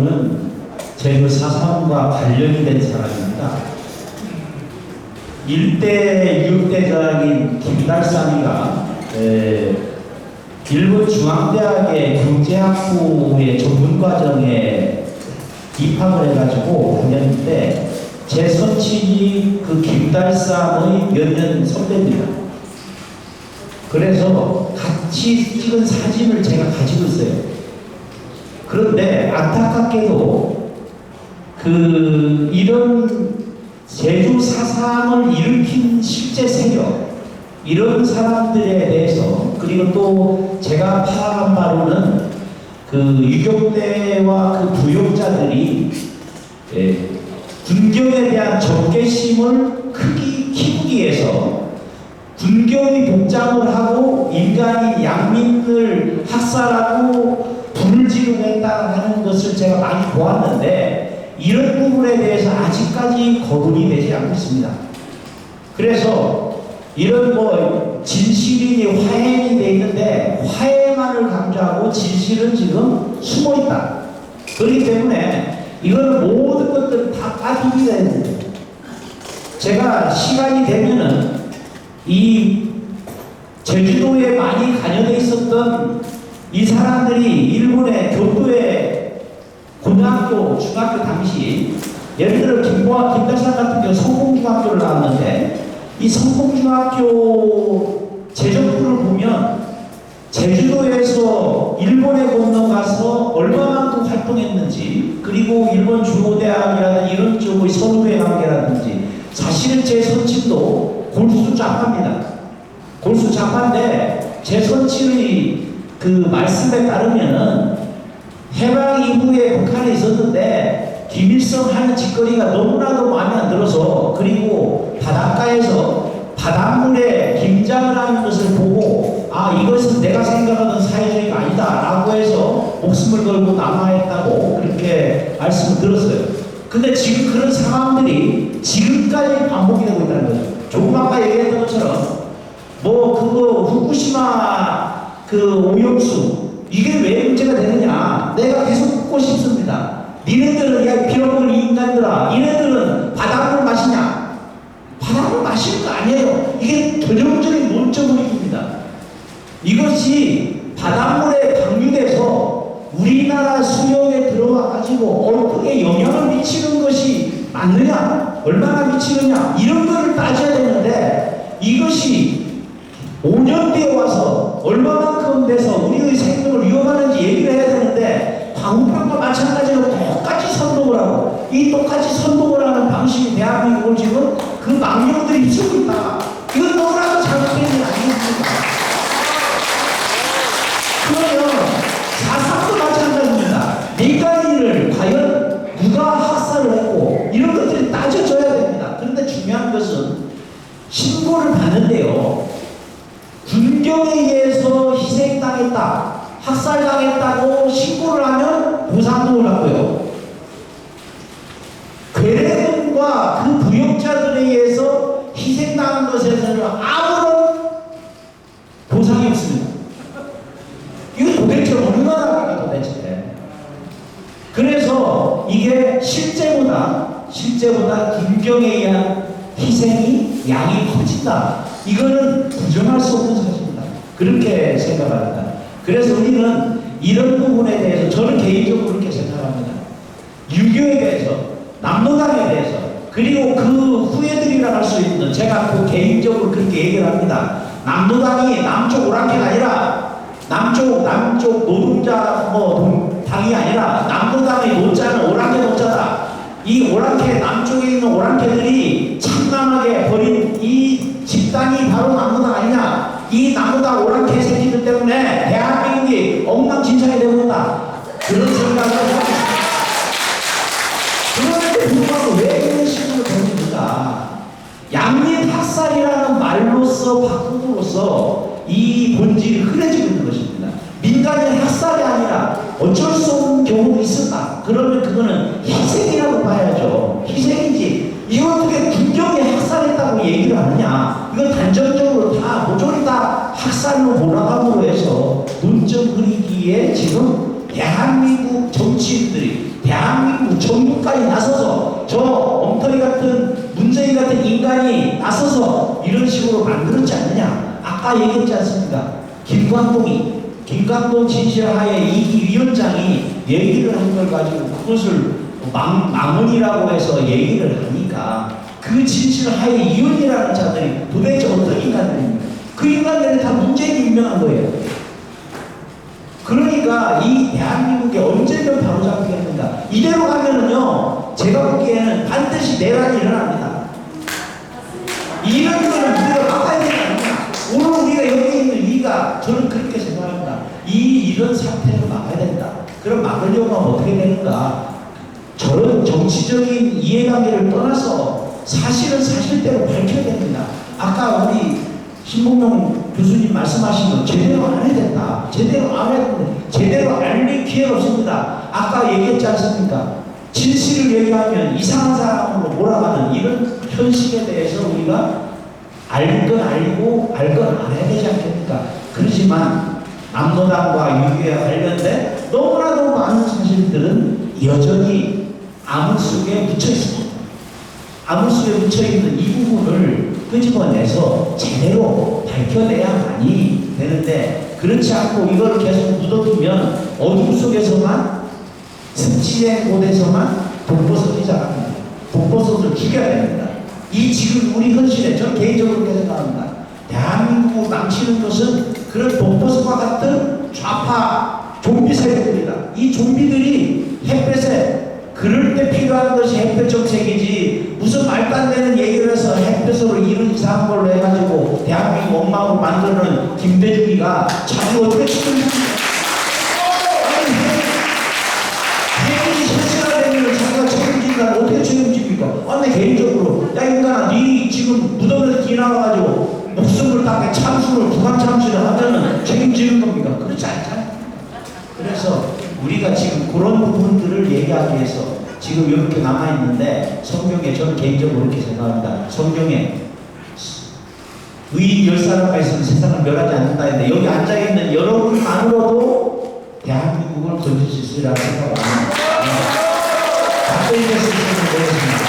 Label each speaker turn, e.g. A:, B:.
A: 개인적으로는 제주 4.3과 관련이 된 사람입니다. 1대 육대장인 김달삼이가 일본 중앙대학의 경제학부의 전문과정에 입학을 해가지고 9년 때 제 선친이 그 김달삼의 몇 년 선배입니다. 그래서 같이 찍은 사진을 제가 가지고 있어요. 그런데 안타깝게도 이런 제주 4.3을 일으킨 실제 세력, 이런 사람들에 대해서, 그리고 또 제가 파악한 바로는 유격대와 부역자들이 군경에 대한 적개심을 키우기 위해서 군경이 복장을 하고 인간이 양민을 학살하고 불을 지르고 했다는 것을 제가 많이 보았는데, 이런 부분에 대해서 아직까지 거론이 되지 않고 있습니다. 그래서 이런 진실이니 화해니 돼 있는데 화해만을 강조하고 진실은 지금 숨어 있다. 그렇기 때문에 이거는 모든 것들을 다 빠지게 되는 거예요. 제가 시간이 되면은 이 제주도에 많이 관여되어 있었던 이 사람들이 일본의 교토의 고등학교, 중학교 당시, 예를 들어 김달삼 같은 경우 성공중학교를 나왔는데, 이 성공중학교 제적부를 보면 제주도에서 일본에 건너가서 얼마만큼 활동했는지, 그리고 일본 중고대학이라든지 이런 쪽의 선후배 관계라든지, 사실은 제 선친도 골수 좌파입니다. 골수 좌파인데 제 선친의 말씀에 따르면은 해방 이후에 북한에 있었는데 김일성 하는 짓거리가 너무나도 마음에 안 들어서, 그리고 바닷가에서 바닷물에 김장을 하는 것을 보고 이것은 내가 생각하던 사회주의가 아니다 라고 해서 목숨을 걸고 남아했다고 그렇게 말씀을 들었어요. 근데 지금 그런 상황들이 지금까지 반복이 되고 있다는 거죠. 조금 아까 얘기했던 것처럼 후쿠시마 오염수, 이게 왜 문제가 되느냐, 내가 계속 묻고 싶습니다. 니네들은, 야 빌어먹을 인간들아, 니네들은 바닷물 마시냐? 바닷물 마시는 거 아니에요. 이게 전형적인 논점입니다. 이것이 바닷물에 방류돼서 우리나라 수역에 들어와가지고 어떻게 영향을 미치는 것이 맞느냐, 얼마나 미치느냐, 이런 거를 따져야 되는데, 이것이 5년 뒤에 와서 얼마만큼 돼서 우리의 생명을 위협하는지 얘기를 해야 되는데, 광우병과 마찬가지로 똑같이 선동을 하고, 이 똑같이 선동을 하는 방식이 대한민국을 지금 그 망령들이 쓰고 있다. 이건 너무나도 잘못된 일 아니겠습니까? 그러면 4.3도 마찬가지입니다. 민간인을 과연 누가 학살을 했고, 이런 것들이 따져져야 됩니다. 그런데 중요한 것은 신고를 받는데요, 군경에 의해서 희생당했다, 학살당했다고 신고를 하면 보상금을 받고요, 괴뢰군과 그 부역자들에 의해서 희생당한 것에서는 아무런 보상이 없습니다. 이거 도대체 얼마나 도대체. 그래서 이게 실제보다 군경에 의한 희생이 양이 커진다. 이거는 부정할 수 없는 사실입니다. 그렇게 생각합니다. 그래서 우리는 이런 부분에 대해서, 저는 개인적으로 그렇게 생각합니다. 유교에 대해서, 남로당에 대해서, 그리고 그 후예들이라 할 수 있는, 제가 개인적으로 그렇게 얘기를 합니다. 남로당이 남쪽 오랑캐가 아니라 남쪽 노동자 당이 아니라 남로당의 노자는 오랑캐 노자다. 이 오랑캐, 남쪽에 있는 오랑캐들이 참남하게 버린 이 집단이 바로 남로당 아니냐. 이 남로당 오랑캐 새끼들 때문에 대한민국이 엉망진창이 되고 있다. 그런 생각을 합니다. 그런데 불구하고 왜 이런 식으로 던집니까? 양민 학살이라는 말로서 바꿈으로써 이 본질이 흐려지고 있는 것입니다. 민간인 학살이 아니라 어쩔 수 없는 경우도 있었다. 그러면 그거는 희생이라고 봐야죠. 희생이지. 이거 어떻게 군경에 학살했다고 얘기를 하느냐. 이거 단정적으로 다 모조리 다 학살로 몰아감으로 해서 논점 그리기에 지금 대한민국 정치인들이, 그래서 저 엉터리 같은 문재인 같은 인간이 나서서 이런 식으로 만들었지 않느냐. 아까 얘기했지 않습니까? 김광동 진실하에 이 위원장이 얘기를 한 걸 가지고 그것을 망언이라고 해서 얘기를 하니까 그 진실하에 이혼이라는 자들이 도대체 어떤 인간들입니까? 그 인간들은 다 문재인이 유명한 거예요. 그러니까 이 대한민국에 언제면 바로잡히겠는가. 이대로 가면은요, 제가 보기에는 반드시 내란이 일어납니다. 이런 거는 우리가 막아야 되지 않느냐. 오늘 우리가 여기 있는 이유가 저는 그렇게 생각합니다. 이런 사태를 막아야 된다. 그럼 막으려고 하면 어떻게 되는가. 저런 정치적인 이해관계를 떠나서 사실은 사실대로 밝혀야 됩니다. 아까 우리 신봉용 교수님 말씀하신 거 제대로 안 해야 된다. 제대로 안 해야 된다. 제대로 알릴 기회가 없습니다. 아까 얘기했지 않습니까? 진실을 얘기하면 이상한 사람으로 몰아가는 이런 현실에 대해서 우리가 알 건 알고 알 건 알아야 되지 않겠습니까? 그렇지만 남노당과 유교에 관련된 너무나도 많은 사실들은 여전히 암흑 속에 묻혀 있습니다. 암흑 속에 묻혀 있는 이 부분을 끄집어내서 제대로 밝혀내야만이 되는데, 그렇지 않고 이걸 계속 묻어두면 어둠 속에서만, 습지된 곳에서만 독버섯이 자랍니다. 독버섯을 죽여야 됩니다. 이 지금 우리 현실에 저는 개인적으로 그렇게 생각합니다. 대한민국을 망치는 것은 그런 독버섯과 같은 좌파 좀비 세력들이다. 이 좀비들이 햇볕에, 그럴 때 필요한 것이 햇볕 정책이지, 무슨 말도 안 되는 얘기를 해서 햇볕으로 이런 이상한 걸로 해가지고 대한민국 엉망으로 만드는 김대중이가 자기 어떻게 책임집니까? 해군이 실시가 되면 자기가 책임진다. 어떻게 책임집니까? 내 개인적으로, 야 인간아, 니 지금 무덤에서 뛰어나와가지고 목숨을 땅에 참수를, 부관 참수를 하면은 책임지는 겁니까? 그렇지 않잖아요. 그래서 우리가 지금 그런 부분들을 얘기하기 위해서 지금 이렇게 남아있는데, 성경에 저는 개인적으로 그렇게 생각합니다. 성경에 의인 10사람과 있으면 세상을 멸하지 않는다 했는데, 여기 앉아있는 여러분만으로도 대한민국을 건질 수 있으리라고 생각합니다. 답변이 됐을 때 되겠습니다.